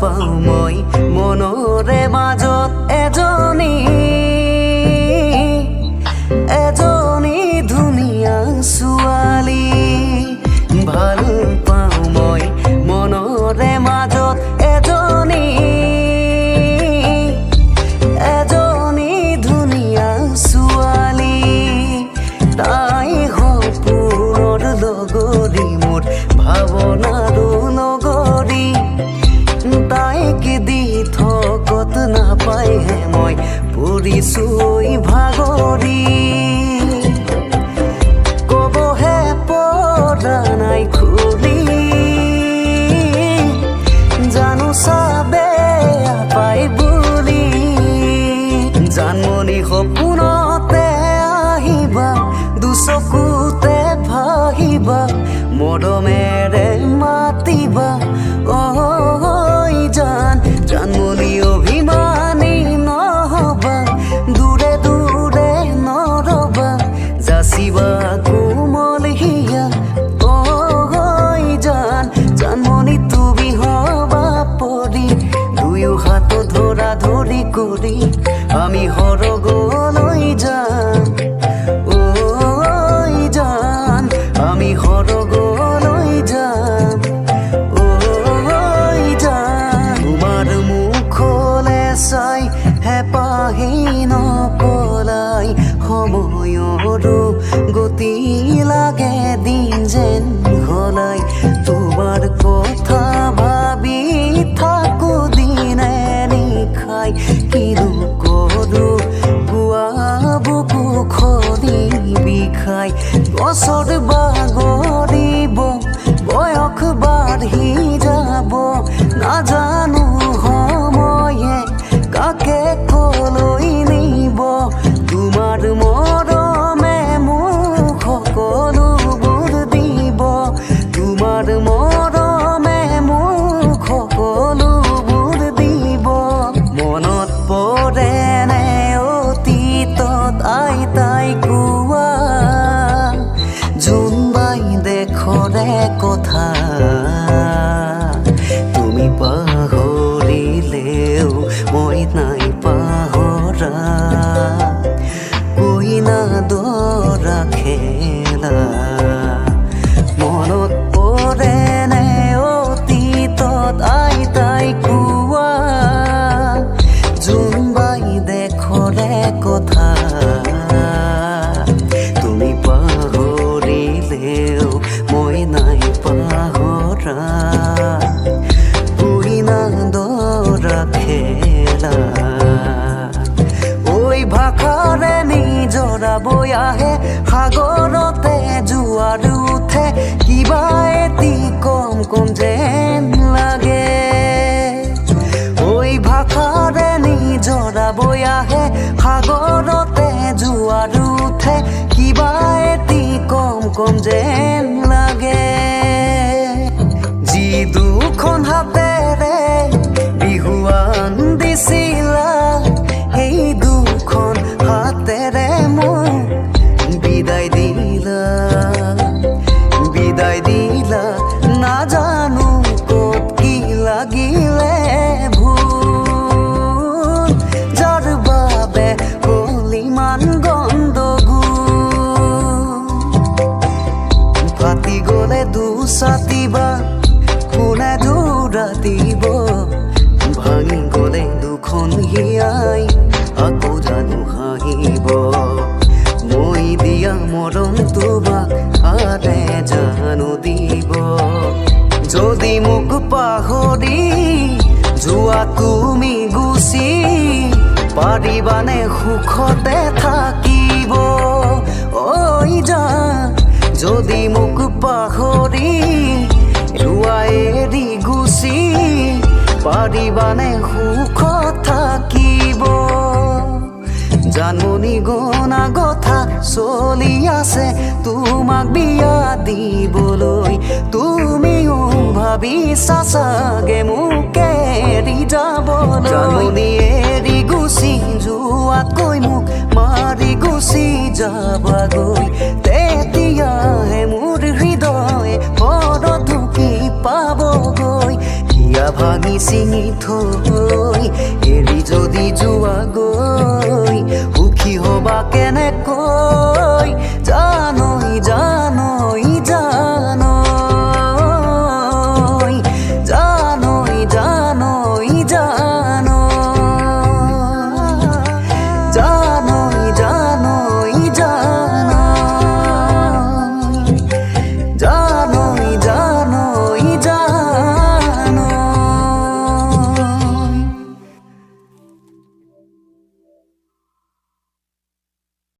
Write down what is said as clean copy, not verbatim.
পাওঁ মই মনৰে মাজত এজনী ধুনীয়া ছোৱালী ভাল পাওঁ মই মনৰে মাজত এজনী ধুনীয়া ছোৱালী তাই সপোনৰ লগৰী মোৰ ভাৱনাৰো লগৰী তাইক দি থকত নাপায়হে মই পৰিছোই ভাগৰি কবহে পৰা নাই খুলি জানো চাবে পাই বুলি জানমনি সপোনতে আহিবা দুচকুতে ভাহিবা মৰমেৰে মাতিবা জানমনি অভিমানী নহবা দূৰে দূৰে নৰবা যাচিবা কোমল হিয়া জানমনি তুমি হবা পৰি দুয়ো হাত ধৰা ধৰি কৰি আমি সৰগলৈ যাম আমি সৰগলৈ যাম তোমাৰ মুখলে চাই হেঁপাহি নপলাই সময়ৰো গতি লাগে দিন যেন হলাই তোমাৰ কথা ভাবি থাকো দিনে নিশাই কিনো কৰো পুৱা বুকু খৰি বিষাই বছৰ বাগৰিব বয়স বাঢ়ি যাব নাজানো সময়ে কাকে কলৈ নিব তোমাৰ মৰমে মোক সকলোবোৰ দিব তোমাৰ মৰমে মোক সকলোবোৰ দিব মনত পৰে নে অতীতত আইতাই কোৱা জোনবাই দেখৰে কথা তুমি পাহৰিলেও মই নাই পাহৰা কইনা দৰা খেলা মনত পৰে নে অতীতত আইতাই কোৱা জোনবাই দেখৰে কথা তুমি পাহৰিলেও মই নাই পাহৰা কইনা দৰা খেলা ঐ ভাষাৰে নিজৰা বৈ আহে সাগৰতে জোৱাৰ উঠে কিবা এটি কম কম যেন লাগে ঐ ভাষাৰে নিজৰা বৈ আহে সাগৰতে জোৱাৰ উঠে কিবা এটি কম কম যেন লাগে যি দুখন হাতেৰে বিহুৱান দিছিলা সেই দুখন হাতেৰে মোক বিদায় দিলা নাজানো ক'ত কি লাগিলে ভুল যাৰ বাবে হ'ল ইমান গণ্ডগোল ফাটি গ'লে দুচাতিবা কোনে দৌৰা দিব ভাঙি গ'লে দুখন হিয়াই আকৌ জানো হাঁহিব মই দিয়া মৰম তোমাক আৰে জানো দিব যদি মোক পাহৰি যোৱা তুমি গুচি পাৰিবানে সুখতে থাকিব যদি মোক পাহৰি যোৱা এৰি গুচি পাৰিবানে সুখত থাকিব জানমনি গনা কথা চলি আছে তোমাক বিয়া দিবলৈ তুমিও ভাবিছা চাগে মোক এৰি যাবলৈ জানমনি এৰি গুচি যোৱাতকৈ মোক মাৰি গুচি যাবাগৈ তেতিয়াহে মোৰ হৃদয় বৰ ঢুকি পাবগৈ আশা ভাঙি চিঙি থৈ এৰি যদি যোৱা গৈ